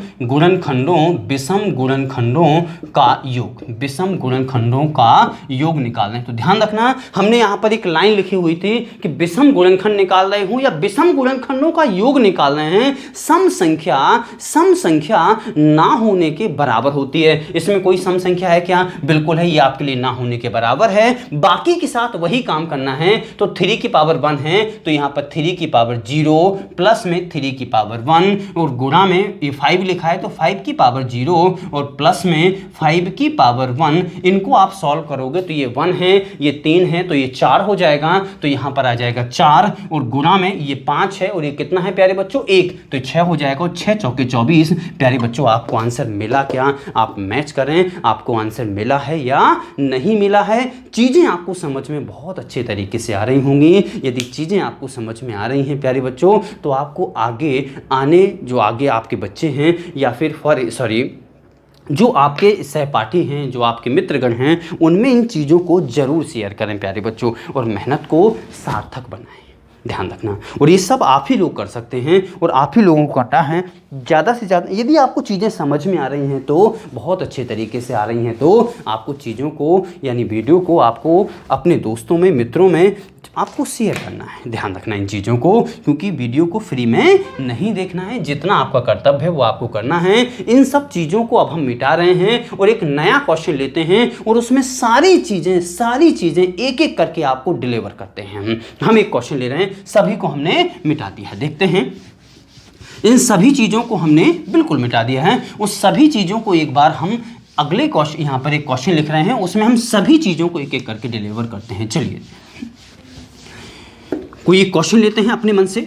गुणनखंडों का योग निकाल रहे हैं। तो ध्यान रखना, हमने यहां पर एक लाइन लिखी हुई थी कि विषम गुणनखंड निकाल रहे हूं या विषम गुणनखंडों का योग निकाल रहे हैं। सम संख्या संख्या सम संख्या ना होने के बराबर होती है। इसमें कोई सम संख्या है क्या? बिल्कुल है, ये आपके लिए ना होने के बराबर है। बाकी के साथ वही काम करना है। तो 3 की पावर 1 है तो यहां पर 3 की पावर 0 प्लस में 3 की पावर 1 और गुणा में ये 5 लिखा है तो 5 की पावर 0 और प्लस में 5 की पावर 1। इनको आप सॉल्व करोगे तो ये 1 है, ये 3 है तो ये 4 हो जाएगा। तो यहां पर आ जाएगा 4 और गुणा में ये 5 है और ये कितना है प्यारे बच्चों? 1, तो 6 हो जाएगा। 6 चौके 24। प्यारे बच्चों आपको आंसर मिला क्या? आप मैच करें, आपको आंसर मिला है या नहीं मिला है? चीज़ें आपको समझ में बहुत अच्छे तरीके से आ रही होंगी। यदि चीज़ें आपको समझ में आ रही हैं प्यारे बच्चों तो आपको जो आगे आपके बच्चे हैं या फिर जो आपके सहपाठी हैं, जो आपके मित्रगण हैं, उनमें इन चीज़ों को ज़रूर शेयर करें प्यारे बच्चों और मेहनत को सार्थक बनाएं। ध्यान रखना, और ये सब आप ही लोग कर सकते हैं और आप ही लोगों को करना है ज़्यादा से ज़्यादा। यदि आपको चीज़ें समझ में आ रही हैं तो बहुत अच्छे तरीके से आ रही हैं तो आपको चीज़ों को यानी वीडियो को आपको अपने दोस्तों में, मित्रों में आपको शेयर करना है। ध्यान रखना इन चीज़ों को, क्योंकि वीडियो को फ्री में नहीं देखना है। जितना आपका कर्तव्य है वो आपको करना है। इन सब चीज़ों को अब हम मिटा रहे हैं और एक नया क्वेश्चन लेते हैं और उसमें सारी चीज़ें एक एक करके आपको डिलीवर करते हैं। हम एक क्वेश्चन ले रहे हैं, सभी को हमने मिटा दिया है। देखते हैं, इन सभी चीज़ों को हमने बिल्कुल मिटा दिया है। उस सभी चीज़ों को एक बार हम अगले क्वेश्चन, यहाँ पर एक क्वेश्चन लिख रहे हैं, उसमें हम सभी चीज़ों को एक एक करके डिलीवर करते हैं। चलिए कोई एक क्वेश्चन लेते हैं अपने मन से।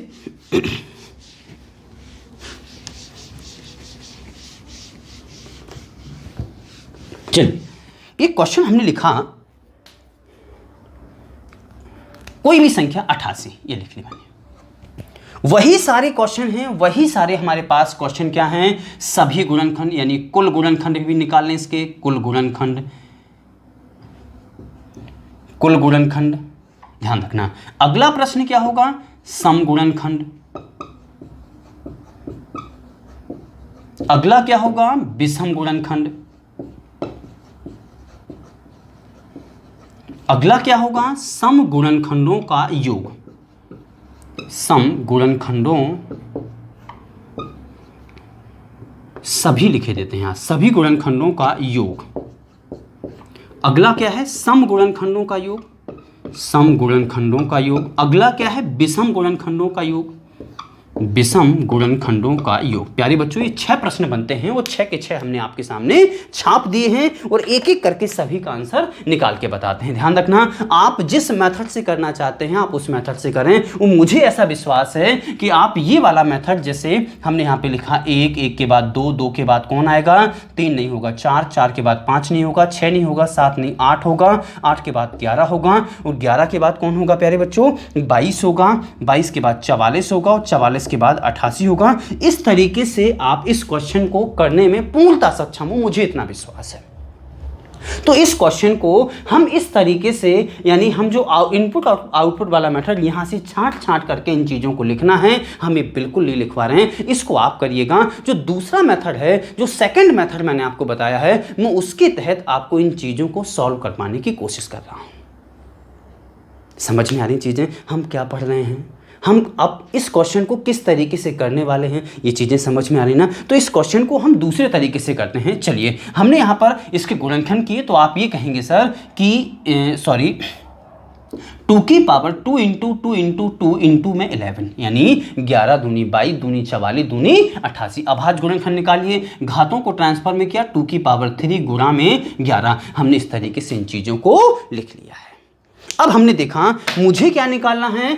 चलिए एक क्वेश्चन हमने लिखा, कोई भी संख्या 88, ये लिख लिया। वही सारे क्वेश्चन हैं, वही सारे हमारे पास क्वेश्चन क्या हैं? सभी गुणनखंड यानी कुल गुणनखंड भी निकाल लें इसके, कुल गुणनखंड। ध्यान रखना अगला प्रश्न क्या होगा? सम गुणनखंड। अगला क्या होगा? विषम गुणनखंड। अगला क्या होगा? सम गुणनखंडों का योग। सम गुणनखंडों, सभी लिखे देते हैं यहां, सभी गुणनखंडों का योग। अगला क्या है? सम गुणनखंडों का योग, सम गुणनखंडों का योग। अगला क्या है? विषम गुणनखंडों का योग, विषम गुणनखंडों का योग। प्यारे बच्चों ये 6 प्रश्न बनते हैं, वो 6 के 6 हमने आपके सामने छाप दिए हैं और एक एक करके सभी का आंसर निकाल के बताते हैं। ध्यान रखना, आप जिस मेथड से करना चाहते हैं आप उस मेथड से करें। और मुझे ऐसा विश्वास है कि आप ये वाला मेथड, जैसे हमने यहाँ पे लिखा 1, 1 के बाद 2, 2 के बाद कौन आएगा? 3 नहीं होगा, 4, 4 के बाद 5 नहीं होगा, 6 नहीं होगा, 7 नहीं 8 होगा, 8 के बाद 11 होगा और 11 के बाद कौन होगा प्यारे बच्चों? 22 होगा, 22 के बाद 44 होगा और 44 के बाद 88 होगा। इस तरीके से आप इस क्वेश्चन को करने में पूर्णतः सक्षम हो, मुझे इतना विश्वास है। तो इस क्वेश्चन को हम इस तरीके से, यानी हम जो इनपुट और आउटपुट वाला मेथड यहां से छांट करके इन चीजों को लिखना है, हम ये बिल्कुल नहीं लिखवा रहे हैं, इसको आप करिएगा। जो दूसरा मेथड है, जो सेकंड मेथड मैंने आपको बताया है, मैं उसके तहत आपको इन चीजों को सॉल्व कर पाने की कोशिश कर रहा हूं। समझ में आ रही चीजें, हम क्या पढ़ रहे हैं, हम अब इस क्वेश्चन को किस तरीके से करने वाले हैं, ये चीज़ें समझ में आ रही ना। तो इस क्वेश्चन को हम दूसरे तरीके से करते हैं। चलिए, हमने यहाँ पर इसके गुणनखंड किए तो आप ये कहेंगे सर कि 2 की पावर 2 इंटू 2 इंटू 2 इंटू में 11, यानी 11 दूनी 22 दूनी 44 दूनी 88। अभाज्य गुणनखंड निकालिए, घातों को ट्रांसफर में किया, 2 की पावर 3 गुणा में 11। हमने इस तरीके से इन चीज़ों को लिख लिया है। अब हमने देखा मुझे क्या निकालना है,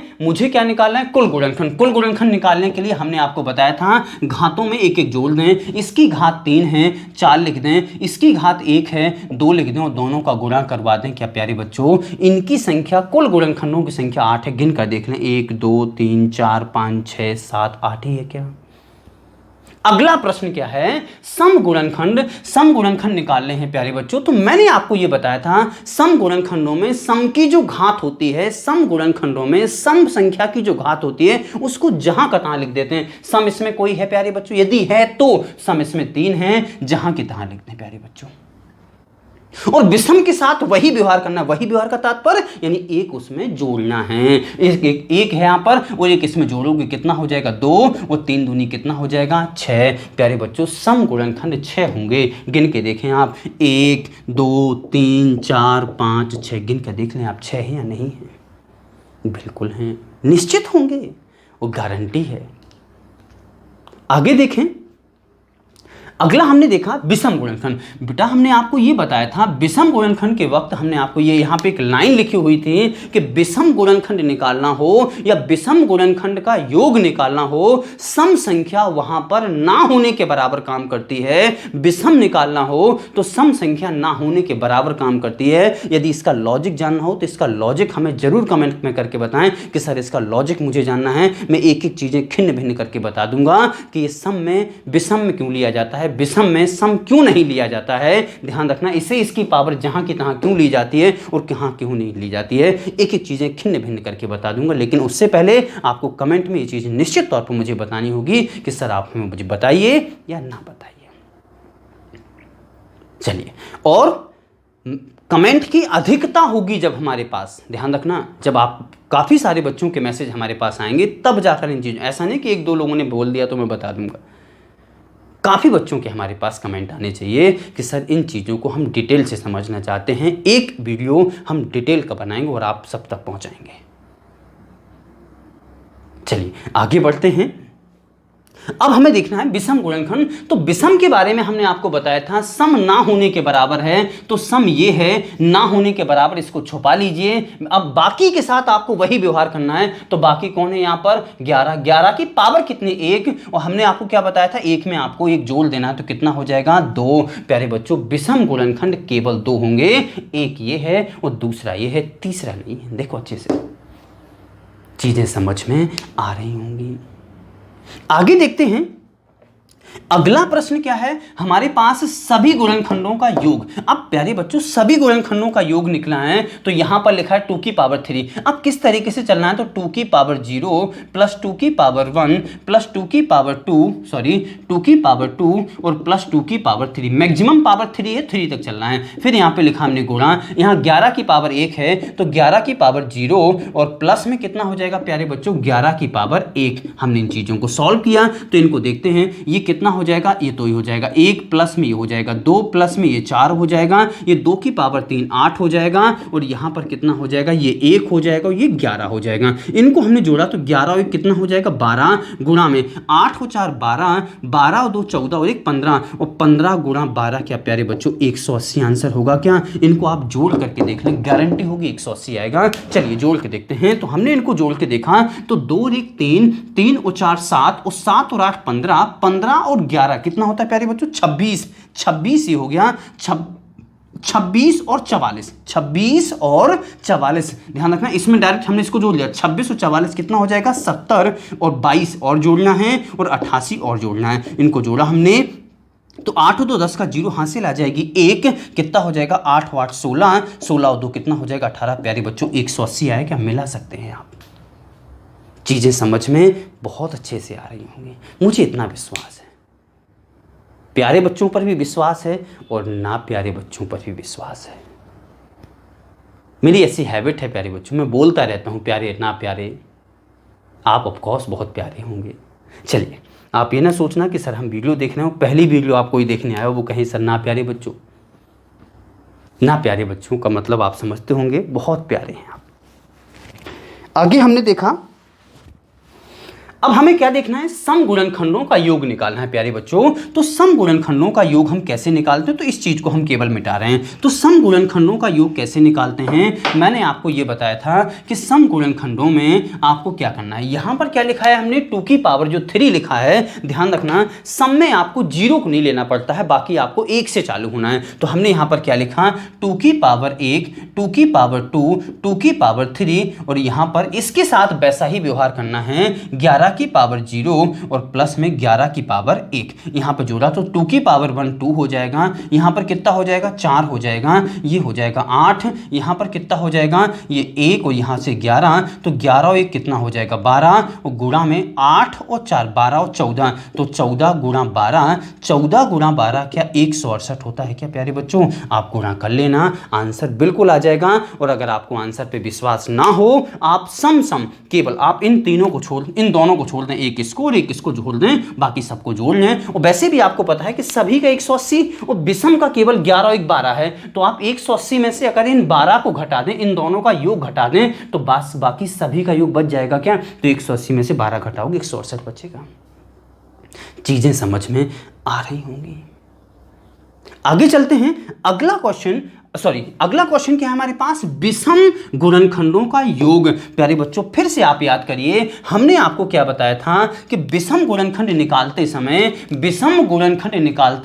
कुल गुणनखंड। कुल गुणनखंड निकालने के लिए हमने आपको बताया था घातों में एक एक जोड़ दें। इसकी घात 3 है, 4 लिख दें। इसकी घात 1 है, 2 लिख दें और दोनों का गुणा करवा दें। क्या प्यारे बच्चों, इनकी संख्या, कुल गुणनखंडों की संख्या 8 है। गिन कर देख लें, 1 2 3 4 5 6 7 8 ही है क्या? अगला प्रश्न क्या है? सम गुणनखंड। सम गुणनखंड निकालने हैं प्यारे बच्चों। तो मैंने आपको यह बताया था सम गुणनखंडों में सम की जो घात होती है, सम गुणनखंडों में सम संख्या की जो घात होती है उसको जहां का तहां लिख देते हैं। सम इसमें कोई है प्यारे बच्चों? यदि है तो सम इसमें 3 है, जहां की तहां लिखते हैं प्यारे बच्चों। और विषम के साथ वही व्यवहार करना। वही व्यवहार का तात्पर्य यानी एक उसमें जोड़ना है। एक है यहाँ पर और एक इसमें जोड़ोगे कितना हो जाएगा 2 और 3 दूनी कितना हो जाएगा 6। प्यारे बच्चों सम गुणनखंड 6 होंगे। गिन के देखें आप 1 2 3 4 5 6 गिन के देख लें आप 6 है या नहीं है? बिल्कुल हैं, निश्चित होंगे, वो गारंटी है। आगे देखें, अगला हमने देखा विषम गुणनखंड। बेटा हमने आपको ये बताया था विषम गुणनखंड के वक्त हमने आपको ये यहाँ पे एक लाइन लिखी हुई थी कि विषम गुणनखंड निकालना हो या विषम गुणनखंड का योग निकालना हो, सम संख्या वहां पर ना होने के बराबर काम करती है। विषम निकालना हो तो सम संख्या ना होने के बराबर काम करती है। यदि इसका लॉजिक जानना हो तो इसका लॉजिक हमें जरूर कमेंट में करके बताएं कि सर इसका लॉजिक मुझे जानना है। मैं एक एक चीजें खिन्न भिन्न करके बता दूंगा कि ये सम में विषम में क्यों लिया जाता है, विषम में सम क्यों नहीं लिया जाता है। ध्यान रखना, इसे इसकी पावर जहां की तहां क्यों ली जाती है और कहां क्यों नहीं ली जाती है, एक एक चीजें खिन्न भिन्न करके बता दूंगा। लेकिन उससे पहले आपको कमेंट में ये चीज निश्चित तौर पर मुझे बतानी होगी कि सर आप हमें मुझे बताइए या ना बताइए। चलिए, और कमेंट की अधिकता होगी जब हमारे पास, ध्यान रखना, जब आप काफी सारे बच्चों के मैसेज हमारे पास आएंगे तब जाकर इन चीजों, ऐसा नहीं कि एक दो लोगों ने बोल दिया तो मैं बता दूंगा। काफ़ी बच्चों के हमारे पास कमेंट आने चाहिए कि सर इन चीज़ों को हम डिटेल से समझना चाहते हैं। एक वीडियो हम डिटेल का बनाएंगे और आप सब तक पहुंचाएंगे। चलिए आगे बढ़ते हैं। अब हमें देखना है विषम गुणनखंड। तो विषम के बारे में हमने आपको बताया था सम ना होने के बराबर है, तो सम ये है, ना होने के बराबर इसको छुपा लीजिए। अब बाकी के साथ आपको वही व्यवहार करना है। तो बाकी कौन है यहाँ पर 11, 11 की पावर कितनी 1, और हमने आपको क्या बताया था 1 में आपको 1 जोड़ देना है तो कितना हो जाएगा 2। प्यारे बच्चों विषम गुणनखंड केवल 2 होंगे, एक ये है और दूसरा ये है, तीसरा नहीं है। देखो अच्छे से चीजें समझ में आ रही होंगी। आगे देखते हैं, अगला प्रश्न क्या है हमारे पास, सभी गुणनखंडों का योग। अब प्यारे बच्चों सभी गुणनखंडों का योग निकला है तो यहां पर लिखा है 2 की पावर 3। अब किस तरीके से चलना है, तो 2 की पावर 0 प्लस 2 की पावर 1 प्लस 2 की पावर 2 2 की पावर 2 और प्लस 2 की पावर 3। मैक्सिमम पावर 3 है, 3 तक चलना है। फिर यहां पे लिखा हमने गुणा, यहां 11 की पावर 1 है तो 11 की पावर 0 और प्लस में कितना हो जाएगा प्यारे बच्चों 11 की पावर 1। हमने इन चीजों को सॉल्व किया तो इनको देखते हैं, ये कितना हो जाएगा, ये तो ही हो जाएगा 1 प्लस में ये हो जाएगा 2 प्लस में ये 4 हो जाएगा, ये 2 की पावर 3 8 हो जाएगा और यहां पर कितना हो जाएगा, ये 1 हो जाएगा और ये 11 हो जाएगा। इनको हमने जोड़ा तो 11 और 1 कितना हो जाएगा 12, गुणा में 8 और 4 12, 12 और 2 14 और 1 15 और 15 गुणा 12 क्या प्यारे बच्चों 180 आंसर होगा क्या। इनको आप जोड़ करके देख लें, गारंटी होगी 180 आएगा। चलिए जोड़ के देखते हैं। तो हमने इनको जोड़ के देखा तो 2 और 1 3, 3 और 4 7 और 7 और 8 15, 15 और 11 कितना होता है प्यारे बच्चों 26, 26 ही हो गया। 26 और 44, 26 और 44। ध्यान रखना इसमें डायरेक्ट हमने इसको जोड़ लिया, 26 और 44 कितना हो जाएगा 70 और 22 और जोड़ना है और 88 और जोड़ना है। इनको जोड़ा हमने तो 8 और 2 10 का 0 हासिल आ जाएगी 1, कितना हो जाएगा 8 और 8 16, 16 और 2 कितना हो जाएगा 18। प्यारे बच्चों 180 आया क्या, मिला सकते हैं आप। चीजें समझ में बहुत अच्छे से आ रही होंगी, मुझे इतना विश्वास है। प्यारे बच्चों पर भी विश्वास है और ना प्यारे बच्चों पर भी विश्वास है। मेरी ऐसी हैबिट है प्यारे बच्चों, मैं बोलता रहता हूँ प्यारे ना प्यारे, आप ऑफकोर्स बहुत प्यारे होंगे। चलिए आप ये ना सोचना कि सर हम वीडियो देख रहे हो, पहली वीडियो आप कोई देखने आए हो वो कहीं सर ना प्यारे बच्चों। ना प्यारे बच्चों का मतलब आप समझते होंगे बहुत प्यारे हैं आप। आगे हमने देखा, अब हमें क्या देखना है, सम गुणनखंडों का योग निकालना है प्यारे बच्चों। तो सम गुणनखंडों का योग हम कैसे निकालते हैं, तो इस चीज को हम केवल मिटा रहे हैं। तो सम गुणनखंडों का योग कैसे निकालते हैं, मैंने आपको यह बताया था कि सम गुणनखंडों में आपको क्या करना है। यहां पर क्या लिखा है हमने 2 की पावर जो 3 लिखा है, ध्यान रखना सम में आपको 0 को नहीं लेना पड़ता है, बाकी आपको 1 से चालू होना है। तो हमने यहां पर क्या लिखा 2 की पावर 1, 2 की पावर 2, 2 की पावर 3 और यहां पर इसके साथ वैसा ही व्यवहार करना है। 11 11 की पावर 0 और प्लस में 11 की पावर 1। यहाँ पर जोड़ा तो 2 की पावर 1 2 हो जाएगा, यहाँ पर कितना हो जाएगा 4 हो जाएगा, ये हो जाएगा 8, यहाँ पर कितना हो जाएगा ये 1 और यहाँ से 11, तो 11 और 1 कितना हो जाएगा 12 और गुणा में 8 और 4 12 और 14, तो 14 गुणा 12, 14 गुणा 12 क्या 168 होता है क्या प्यारे बच्चों? आप गुणा कर लेना, आंसर बिल्कुल आ जाएगा। और अगर आपको आंसर पे विश्वास ना हो, आप सम केवल आप इन दोनों को छोड़ दें, एक इसको और एक इसको जोड़ दें, बाकी सबको जोड़ लें। और वैसे भी आपको पता है कि सभी का 180 और विषम का केवल 11 और 1 12 है, तो आप 180 में से अगर इन 12 को घटा दें, इन दोनों का योग घटा दें, तो बस बाकी सभी का योग बच जाएगा क्या? तो 180 में से 12 घटाओगे 168 बचेगा। चीजें समझ में आ रही होंगी। आगे चलते हैं। अगला क्वेश्चन क्या है हमारे पास? विषम गुणनखंडों का योग। प्यारे बच्चों फिर से आप याद करिए, हमने आपको क्या बताया था कि विषम गुणनखंड निकालते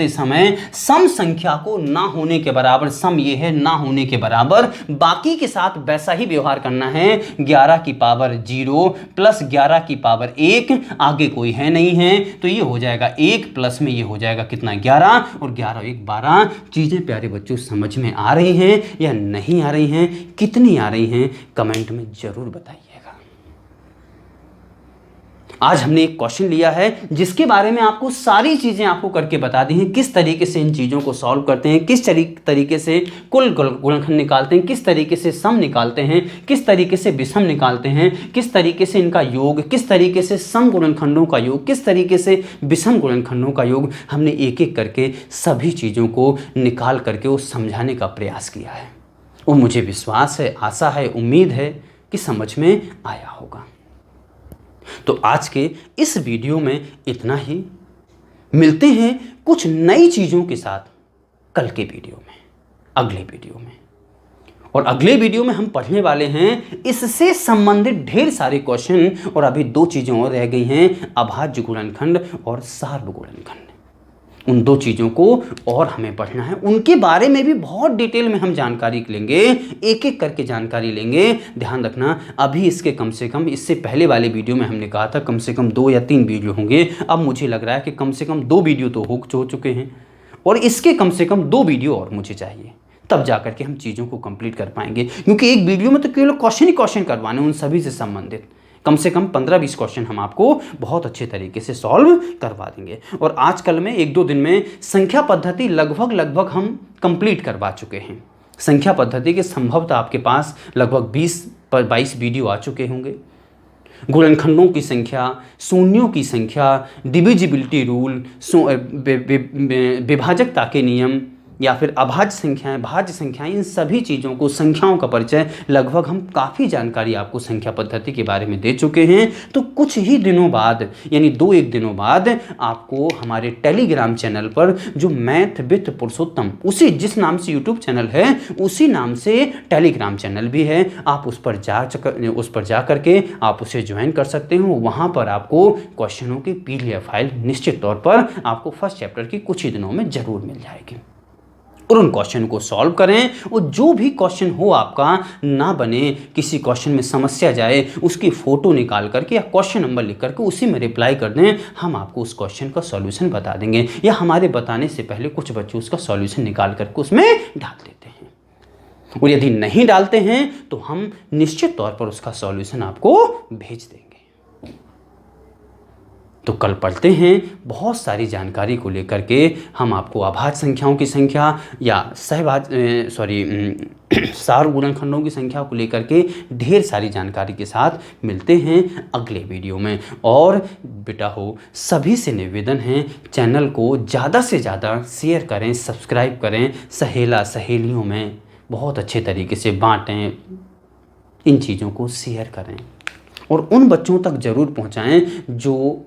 समय सम संख्या को ना होने के बराबर, सम ये है ना होने के बराबर, बाकी के साथ वैसा ही व्यवहार करना है। 11 की पावर 0 प्लस 11 की पावर 1, आगे कोई है नहीं है, तो ये हो जाएगा 1 प्लस में ये हो जाएगा कितना 11 और 11 और 1 12। चीजें प्यारे बच्चों समझ में आ रही हैं या नहीं आ रही हैं? कितनी आ रही हैं कमेंट में जरूर बताइएगा। आज हमने एक क्वेश्चन लिया है जिसके बारे में आपको सारी चीजें आपको करके बता दी हैं, किस तरीके से इन चीजों को सॉल्व करते हैं, किस तरीके से कुल गुणनखंड निकालते हैं, किस तरीके से सम निकालते हैं, किस तरीके से विषम निकालते हैं, किस तरीके से इनका योग, किस तरीके से सम गुणनखंडों का योग, किस तरीके से विषम गुणनखंडों का योग। हमने एक एक करके सभी चीजों को निकाल करके वो समझाने का प्रयास किया है। और मुझे विश्वास है, आशा है, उम्मीद है कि समझ में आया होगा। तो आज के इस वीडियो में इतना ही। मिलते हैं कुछ नई चीज़ों के साथ कल के वीडियो में, अगले वीडियो में। और अगले वीडियो में हम पढ़ने वाले हैं इससे संबंधित ढेर सारे क्वेश्चन, और अभी 2 चीज़ें और रह गई हैं, अभाज्य गुणनखंड और सार्वगुणनखंड। उन 2 चीज़ों को और हमें पढ़ना है, उनके बारे में भी बहुत डिटेल में हम जानकारी लेंगे, एक एक करके जानकारी लेंगे। ध्यान रखना, अभी इसके कम से कम, इससे पहले वाले वीडियो में हमने कहा था कम से कम 2 या 3 वीडियो होंगे, अब मुझे लग रहा है कि कम से कम 2 वीडियो तो हो चुके हैं, और इसके कम से कम 2 वीडियो और मुझे चाहिए, तब जा करके हम चीज़ों को कंप्लीट कर पाएंगे। क्योंकि एक वीडियो में तो केवल क्वेश्चन ही क्वेश्चन करवाने, उन सभी से संबंधित कम से कम 15-20 क्वेश्चन हम आपको बहुत अच्छे तरीके से सॉल्व करवा देंगे। और आजकल में 1-2 दिन में संख्या पद्धति लगभग हम कंप्लीट करवा चुके हैं। संख्या पद्धति के संभवतः आपके पास लगभग 20-22 वीडियो आ चुके होंगे। गुणनखंडों की संख्या, शून्यों की संख्या, डिविजिबिलिटी रूल, विभाजकता के नियम, या फिर अभाज्य संख्याएं, भाज्य संख्याएं, इन सभी चीज़ों को, संख्याओं का परिचय लगभग हम काफ़ी जानकारी आपको संख्या पद्धति के बारे में दे चुके हैं। तो कुछ ही दिनों बाद, यानी 2-1 दिनों बाद आपको हमारे टेलीग्राम चैनल पर, जो मैथ विद पुरुषोत्तम, उसी जिस नाम से यूट्यूब चैनल है उसी नाम से टेलीग्राम चैनल भी है, आप उस पर जा करके आप उसे ज्वाइन कर सकते हो। वहाँ पर आपको क्वेश्चनों की PDF फाइल निश्चित तौर पर आपको फर्स्ट चैप्टर की कुछ ही दिनों में ज़रूर मिल जाएगी। और उन क्वेश्चन को सॉल्व करें, और जो भी क्वेश्चन हो आपका ना बने, किसी क्वेश्चन में समस्या जाए, उसकी फ़ोटो निकाल करके या क्वेश्चन नंबर लिख करके उसी में रिप्लाई कर दें, हम आपको उस क्वेश्चन का सॉल्यूशन बता देंगे, या हमारे बताने से पहले कुछ बच्चे उसका सॉल्यूशन निकाल करके उसमें डाल देते हैं। और यदि नहीं डालते हैं तो हम निश्चित तौर पर उसका सॉल्यूशन आपको भेज देंगे। तो कल पढ़ते हैं, बहुत सारी जानकारी को लेकर के हम आपको अभाज्य संख्याओं की संख्या या सार्वगुणनखंडों की संख्या को लेकर के ढेर सारी जानकारी के साथ मिलते हैं अगले वीडियो में। और बेटा हो, सभी से निवेदन है, चैनल को ज़्यादा से ज़्यादा शेयर करें, सब्सक्राइब करें, सहेलियों में बहुत अच्छे तरीके से बांटें, इन चीज़ों को शेयर करें और उन बच्चों तक ज़रूर पहुँचाएँ जो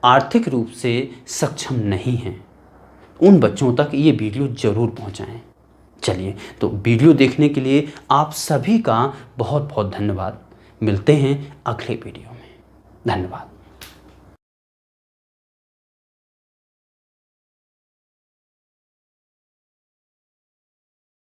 आर्थिक रूप से सक्षम नहीं हैं। उन बच्चों तक ये वीडियो ज़रूर पहुंचाएं। चलिए, तो वीडियो देखने के लिए आप सभी का बहुत बहुत धन्यवाद। मिलते हैं अगले वीडियो में। धन्यवाद।